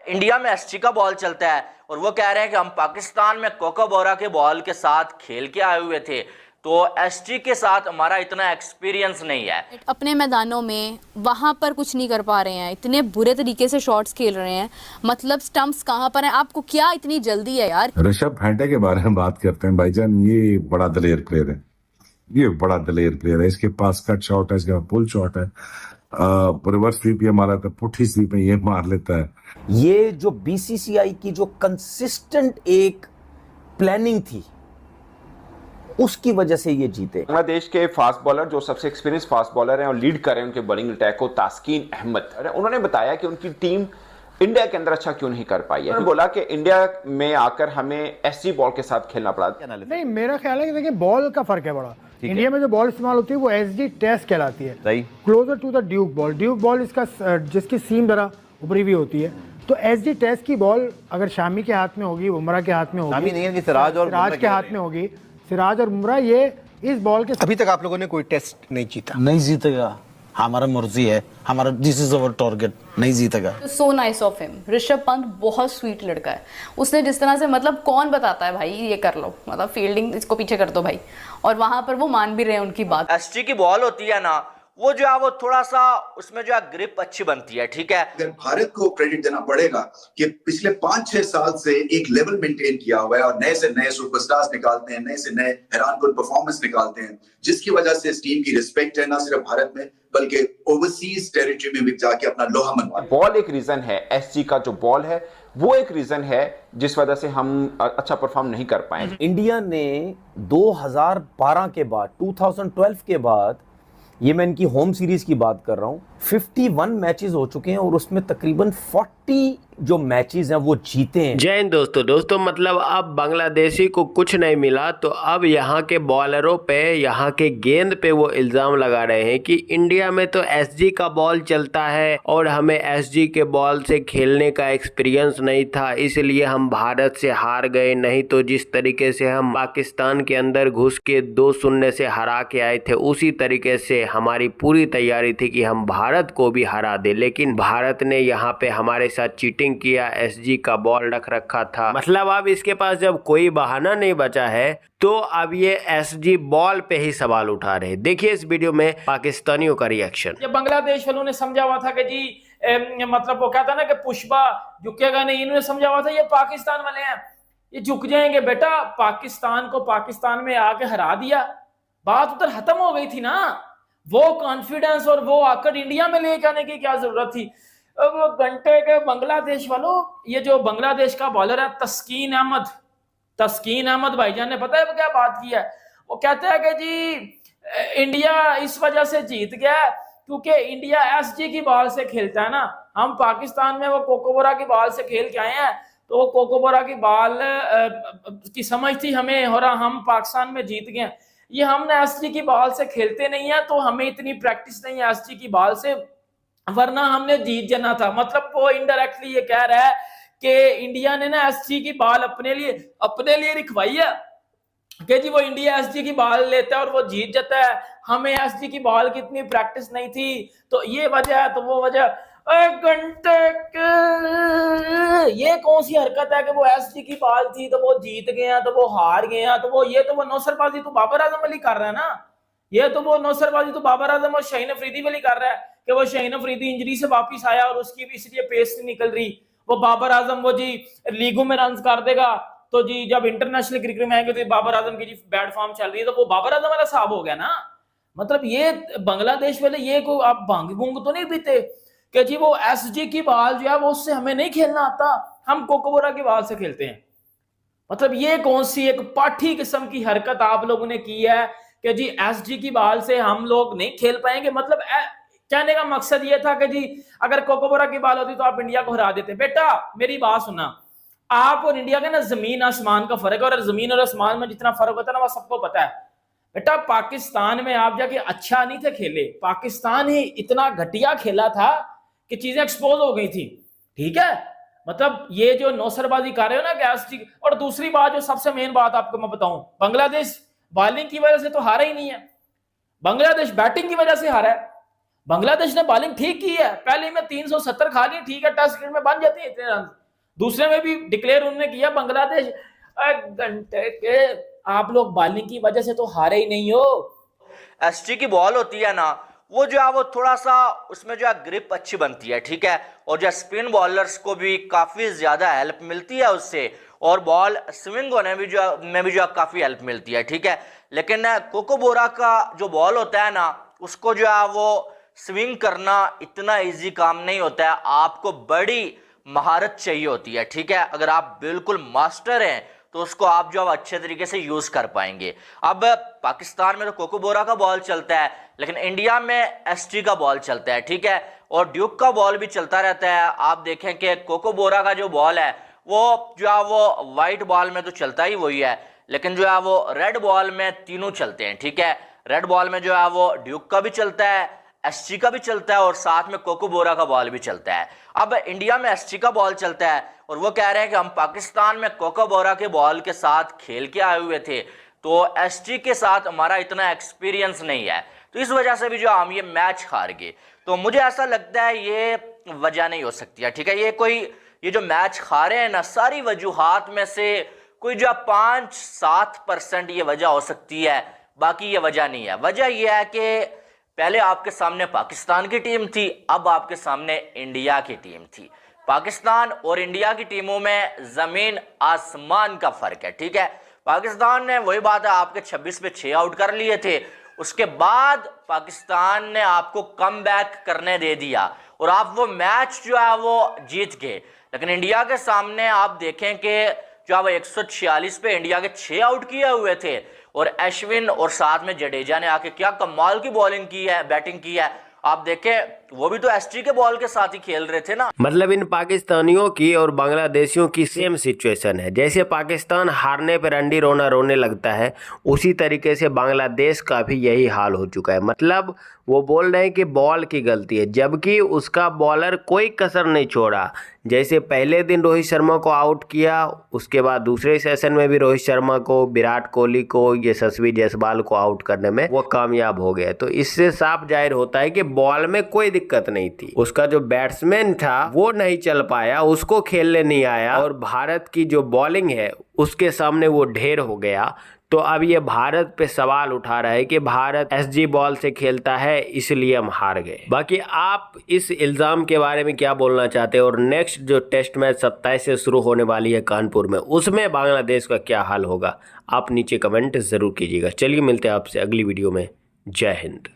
India में SG का ball चलता है और वो कह रहे हैं कि हम पाकिस्तान में कोकोबोरा के बॉल के साथ खेल के आए हुए थे, तो एसजी के साथ हमारा इतना एक्सपीरियंस नहीं है। अपने मैदानों में वहाँ पर कुछ नहीं कर पा रहे हैं, इतने बुरे तरीके से शॉट्स खेल रहे हैं, मतलब स्टंप्स कहाँ पर हैं? आपको क्या इतनी जल्दी है यार? ऋषभ भांटे के बारे में बात करते हैं भाईजान, ये बड़ा दलेर प्लेयर है, ये बड़ा दलेर प्लेयर है। इसके पास कट शॉट है, इसके पास पुल शॉट है, रिवर्स स्वीप ये मारा था, पुठी स्वीप में ये मार लेता है। ये जो बीसीसीआई की जो कंसिस्टेंट एक प्लानिंग थी उसकी वजह से ये जीते। बांग्लादेश के फास्ट बॉलर जो सबसे एक्सपीरियंस फास्ट बॉलर हैं और लीड कर रहे हैं उनके बॉलिंग अटैक को, तास्कीन अहमद, उन्होंने बताया कि उनकी टीम इंडिया के अंदर अच्छा क्यों नहीं कर पाई है। उन्होंने बोला कि इंडिया में आकर हमें एसजी बॉल के साथ खेलना पड़ा। नहीं, मेरा ख्याल है कि देखिए बॉल का फर्क है बड़ा। इंडिया में जो बॉल इस्तेमाल होती है वो एसजी टेस्ट कहलाती है, closer to the Duke ball. Duke ball इसका जिसकी सीम जरा ऊपरी भी होती है, तो एसजी टेस्ट की बॉल अगर शामी के हाथ में होगी, बुमराह के हाथ में होगी, सिराज के हाथ में होगी, सिराज और बुमराह ये इस बॉल के। अभी तक आप लोगों ने कोई टेस्ट नहीं जीता। नहीं जीतेगा, हमारा मर्जी है, हमारा दिस इज अवर टारगेट, नहीं जीतेगा। So nice of him. Rishabh Pant बहुत स्वीट लड़का है। उसने जिस तरह से, मतलब कौन बताता है भाई ये कर लो, मतलब फील्डिंग इसको पीछे कर दो भाई, और वहां पर वो मान भी रहे हैं उनकी बात। एसजी की बॉल होती है ना, वो जो है वो थोड़ा सा उसमें जो है ग्रिप अच्छी बनती है, ठीक है। अगर भारत को क्रेडिट देना पड़ेगा कि पिछले 5-6 साल से एक लेवल मेंटेन किया हुआ है और नए से नए सुपरस्टार्स निकालते हैं, नए से नए हैरानकुन परफॉर्मेंस निकालते हैं, जिसकी वजह से इस टीम की रिस्पेक्ट है ना सिर्फ भारत में बल्कि ओवरसीज टेरिटरी में भी जाके अपना लोहा मनवा। बॉल एक रीजन है, एसजी का जो बॉल है वो एक रीजन है जिस वजह से हम अच्छा परफॉर्म नहीं कर पाए। इंडिया ने 2012 के बाद, 2012 के बाद, ये मैं इनकी होम सीरीज की बात कर रहा हूं, 51 मैचेस हो चुके हैं और उसमें तकरीबन 40 जो मैचेस हैं वो जीते हैं। जय हिंद दोस्तों मतलब अब बांग्लादेशी को कुछ नहीं मिला, तो अब यहाँ के बॉलरों पे, यहाँ के गेंद पे वो इल्ज़ाम लगा रहे हैं कि इंडिया में तो एसजी का बॉल चलता है और हमें एसजी के बॉल से खेलने का एक्सपीरियंस नहीं था, इसलिए हम भारत से हार गए। नहीं तो जिस तरीके से हम पाकिस्तान के अंदर घुस के 2-0 से हरा के आए थे, उसी तरीके से हमारी पूरी तैयारी थी कि हम भारत को भी हरा दे, लेकिन भारत ने यहाँ पे हमारे साथ चीटिंग किया, एसजी का बॉल रख रखा था। मतलब अब इसके पास जब कोई बहाना नहीं बचा है तो अब ये एसजी बॉल पे ही सवाल उठा रहे। देखिए इस वीडियो में पाकिस्तानियों का रिएक्शन। जब बांग्लादेश वालों ने समझा हुआ था कि जी मतलब वो कहता ना कि पुष्पा झुकेगा नहीं, इन्होंने समझा हुआ था ये पाकिस्तान वाले हैं, ये झुक जाएंगे। बेटा पाकिस्तान को पाकिस्तान में आके हरा दिया, बात उधर खत्म हो गई थी ना। वो कॉन्फिडेंस और वो आकर इंडिया में लेके आने की क्या जरूरत थी? अब घंटे के बांग्लादेश वालों, ये जो बांग्लादेश का बॉलर है तस्कीन अहमद भाईजान ने पता है क्या बात की है? वो कहता है कि जी इंडिया इस वजह से जीत गया क्योंकि इंडिया एसजी की बॉल से खेलता है ना। हम पाकिस्तान में वो कोकोबोरा की बॉल से खेल के आए हैं, तो वो कोकोबोरा की बॉल की समझ थी हमें और हम पाकिस्तान में जीत गए। ये हमने एसजी की बॉल से खेलते नहीं है तो हमें इतनी प्रैक्टिस नहीं है एसजी की बॉल से, वरना हमने जीत जाना था। मतलब वो इनडायरेक्टली ये कह रहा है कि इंडिया ने ना एसजी की बॉल अपने लिए रिखवाई है कि जी वो इंडिया एसजी की बॉल लेता है और वो जीत जाता है, हमें एसजी की बॉल की इतनी प्रैक्टिस नहीं थी, तो ये वजह है। तो वो वजह घंटे ये कौन सी हरकत है कि वो एसजी की बॉल थी तो वो जीत गए, तो वो हार गए, तो वो ये तो वो नौसरबाजी तो बाबर आजम अली कर रहा है ना। ये तो वो नौसरबाजी तो बाबर आजम और शाहीन अफरीदी वाली कर रहा है कि वो शाहीन अफरीदी इंजरी से वापस आया और उसकी भी इसलिए पेस नहीं निकल रही। वो बाबर आजम वो जी लीगों में रन कर देगा, तो जी जब इंटरनेशनल क्रिकेट में आएंगे तो बाबर आजम की जी बैड फॉर्म चल रही है तो वो बाबर आजम वाला साहब हो गया ना। मतलब ये बांग्लादेश वाले ये को आप भांग भूंग तो नहीं पीते कि जी वो एसजी की बॉल जो है वो उससे हमें नहीं खेलना आता, हम कोकोबोरा की बॉल से खेलते हैं। मतलब ये कौन सी एक पाठी किस्म की हरकत आप लोगों ने की है कि जी एसजी की बॉल से हम लोग नहीं खेल पाएंगे। मतलब कहने का मकसद ये था कि जी अगर कोकोबोरा की बॉल होती तो आप इंडिया को हरा देते। बेटा मेरी बात सुना, आप और इंडिया का ना जमीन आसमान का फर्क है, और जमीन और आसमान में जितना फर्क होता है ना वो सबको पता है। बेटा पाकिस्तान में आप जाके अच्छा नहीं थे खेले, पाकिस्तान ही इतना घटिया खेला था कि चीजें एक्सपोज हो गई थी, ठीक है। मतलब ये जो नौसरबाजी कर रहे हो ना गैस ठीक। और दूसरी बात जो सबसे मेन बात आपको मैं बताऊं, बांग्लादेश बॉलिंग की वजह से तो हारा ही नहीं है, बांग्लादेश बैटिंग की वजह से हारा है। बांग्लादेश ने बॉलिंग ठीक की है, पहले में 370 खा ली, ठीक है, टेस्ट क्रिकेट में बन जाती है इतने रन। दूसरे में भी डिक्लेयर उन्होंने किया बांग्लादेश। घंटे के आप लोग बॉलिंग की वजह से तो हारे ही नहीं हो। एसटी की बॉल होती है ना, वो जो है वो थोड़ा सा उसमें जो है ग्रिप अच्छी बनती है, ठीक है, और जो स्पिन बॉलर्स को भी काफ़ी ज़्यादा हेल्प मिलती है उससे, और बॉल स्विंग होने में भी जो काफ़ी हेल्प मिलती है, ठीक है। लेकिन कोको बोरा का जो बॉल होता है ना, उसको जो है वो स्विंग करना इतना इजी काम नहीं होता है, आपको बड़ी महारत चाहिए होती है, ठीक है। अगर आप बिल्कुल मास्टर हैं तो उसको आप जो अच्छे तरीके से यूज कर पाएंगे। अब पाकिस्तान में तो कोको बोरा का बॉल चलता है, लेकिन इंडिया में एसटी का बॉल चलता है, ठीक है, और ड्यूक का बॉल भी चलता रहता है। आप देखें कि कोको बोरा का जो बॉल है वो जो है वो वाइट बॉल में तो चलता ही वही है, लेकिन जो है वो रेड बॉल में तीनों चलते हैं, ठीक है। रेड बॉल में जो है वो ड्यूक का भी चलता है, एसटी का भी चलता है, और साथ में कोको बोरा का बॉल भी चलता है। अब इंडिया में एसटी का बॉल चलता है और वो कह रहे हैं कि हम पाकिस्तान में कोको बोरा के बॉल के साथ खेल के आए हुए थे, तो एसटी के साथ हमारा इतना एक्सपीरियंस नहीं है, तो इस वजह से भी जो हम ये मैच हार गए। तो मुझे ऐसा लगता है ये वजह नहीं हो सकती है, ठीक है। ये जो मैच हारे हैं ना, सारी वजूहात में से कोई जो 5-7% ये वजह हो सकती है, बाकी ये वजह नहीं है। वजह यह है कि पहले आपके सामने पाकिस्तान की टीम थी, अब आपके सामने इंडिया की टीम थी। पाकिस्तान और इंडिया की टीमों में जमीन आसमान का फर्क है, ठीक है। पाकिस्तान ने वही बात है, आपके 26 पे 6 आउट कर लिए थे, उसके बाद पाकिस्तान ने आपको कम बैक करने दे दिया और आप वो मैच जो है वो जीत गए। लेकिन इंडिया के सामने आप देखें कि जो है वो 146 पे इंडिया के 6 आउट किए हुए थे, और अश्विन और साथ में जडेजा ने आके क्या कमाल की बॉलिंग की है, बैटिंग की है। आप देखें वो भी तो एसटी के बॉल के साथ ही खेल रहे थे ना। मतलब इन पाकिस्तानियों की और बांग्लादेशियों की सेम सिचुएशन है। जैसे पाकिस्तान हारने पर रंडी रोना रोने लगता है, उसी तरीके से बांग्लादेश का भी यही हाल हो चुका है। मतलब वो बोल रहे हैं कि बॉल की गलती है, जबकि उसका बॉलर कोई कसर नहीं छोड़ा। जैसे पहले दिन रोहित शर्मा को आउट किया, उसके बाद दूसरे सेशन में भी रोहित शर्मा को, विराट कोहली को, यशस्वी जायसवाल को आउट करने में वो कामयाब हो गए। तो इससे साफ जाहिर होता है कि बॉल में कोई दिक्कत नहीं थी। उसका जो बैट्समैन था वो नहीं चल पाया, उसको खेलने नहीं आया, और भारत की जो बॉलिंग है उसके सामने वो ढेर हो गया। तो अब ये भारत पे सवाल उठा रहा है कि भारत एसजी बॉल से खेलता है इसलिए हम हार गए। बाकी आप इस इल्ज़ाम के बारे में क्या बोलना चाहते हैं, और नेक्स्ट जो टेस्ट मैच 27 से शुरू होने वाली है कानपुर में, उसमें बांग्लादेश का क्या हाल होगा, आप नीचे कमेंट ज़रूर कीजिएगा। चलिए मिलते हैं आपसे अगली वीडियो में। जय हिंद।